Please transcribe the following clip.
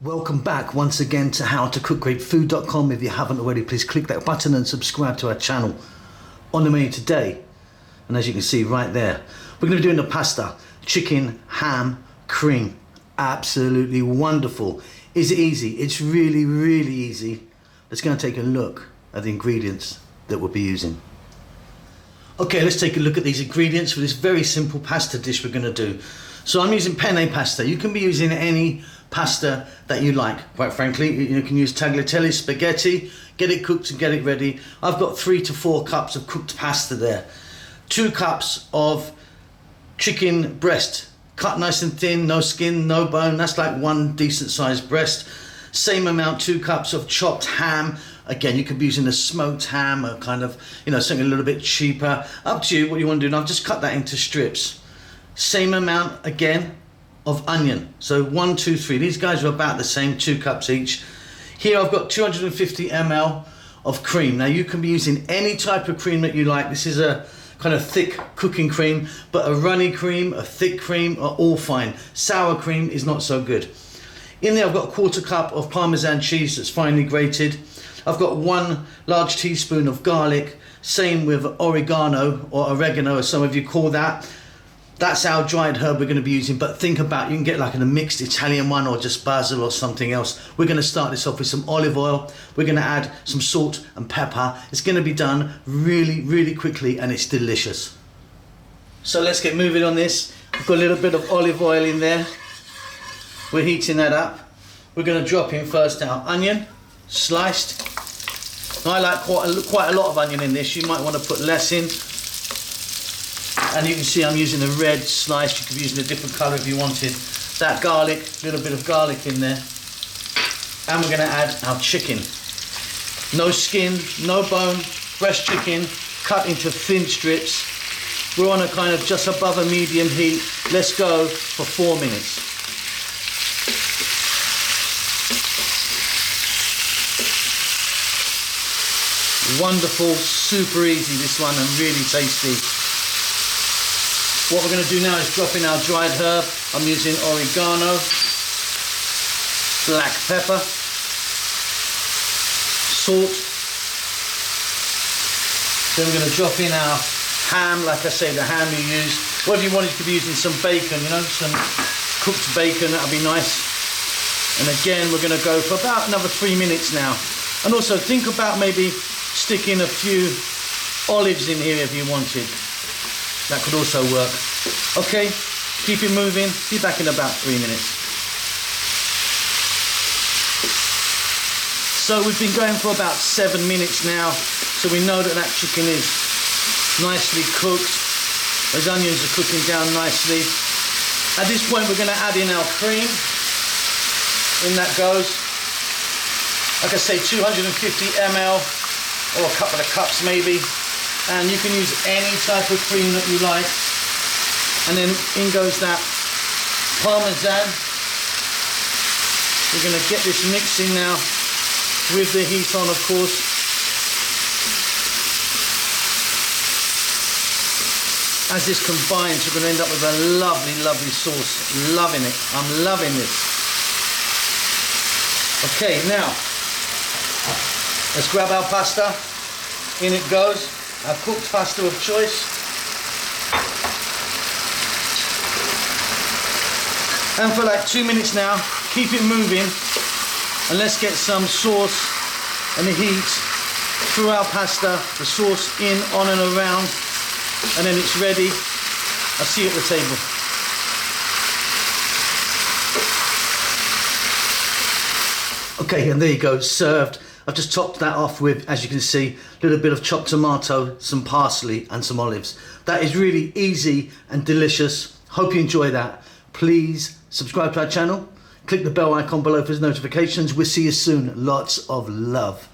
Welcome back once again to howtocookgreatfood.com. If you haven't already, please click that button and subscribe to our channel. On the menu today, and as you can see right there, we're going to be doing the pasta, chicken, ham, cream. Absolutely wonderful. Is it easy? It's really, really easy. Let's go and take a look at the ingredients that we'll be using. Okay, let's take a look at these ingredients for this very simple pasta dish we're going to do. So I'm using penne pasta. You can be using any pasta that you like, quite frankly. You can use tagliatelle spaghetti, get it cooked and get it ready. I've got 3 to 4 cups of cooked pasta there. 2 cups of chicken breast, cut nice and thin, no skin, no bone. That's like one decent sized breast. Same amount, 2 cups of chopped ham. Again, you could be using a smoked ham, or kind of, something a little bit cheaper. Up to you what you want to do. And I've just cut that into strips. Same amount again of onion. So 1, 2, 3. These guys are about the same, 2 cups each. Here I've got 250 ml of cream. Now you can be using any type of cream that you like. This is a kind of thick cooking cream, but a runny cream, a thick cream are all fine. Sour cream is not so good. In there I've got a 1/4 cup of Parmesan cheese that's finely grated. I've got 1 large teaspoon of garlic. Same with oregano, or oregano as some of you call that. That's our dried herb we're going to be using, but think about, you can get like a mixed Italian one or just basil or something else. We're going to start this off with some olive oil. We're going to add some salt and pepper. It's going to be done really, really quickly, and it's delicious. So let's get moving on this. We've got a little bit of olive oil in there. We're heating that up. We're going to drop in first our onion, sliced. I like quite a lot of onion in this. You might want to put less in. And you can see I'm using a red slice. You could be using a different colour if you wanted. That garlic, a little bit of garlic in there. And we're going to add our chicken. No skin, no bone, fresh chicken, cut into thin strips. We're on a kind of just above a medium heat. Let's go for 4 minutes. Wonderful, super easy this one, and really tasty. What we're going to do now is drop in our dried herb. I'm using oregano, black pepper, salt. Then we're going to drop in our ham. Like I say, the ham you use. Whatever you want, you could be using some bacon, some cooked bacon, that'll be nice. And again, we're going to go for about another 3 minutes now. And also think about maybe sticking a few olives in here if you wanted. That could also work. Okay, keep it moving. Be back in about 3 minutes. So we've been going for about 7 minutes now. So we know that chicken is nicely cooked. Those onions are cooking down nicely. At this point we're going to add in our cream. In that goes. Like I say, 250 ml or a couple of cups maybe. And you can use any type of cream that you like. And then in goes that Parmesan. We're going to get this mixing now with the heat on, of course. As this combines, we're going to end up with a lovely, lovely sauce. Loving it. I'm loving this. Okay, now let's grab our pasta. In it goes. Our cooked pasta of choice. And for like 2 minutes now, keep it moving, and let's get some sauce and the heat through our pasta, the sauce in, on and around, and then it's ready. I'll see you at the table. Okay, and there you go, served. I've just topped that off with, as you can see, a little bit of chopped tomato, some parsley and some olives. That is really easy and delicious. Hope you enjoy that. Please subscribe to our channel. Click the bell icon below for notifications. We'll see you soon. Lots of love.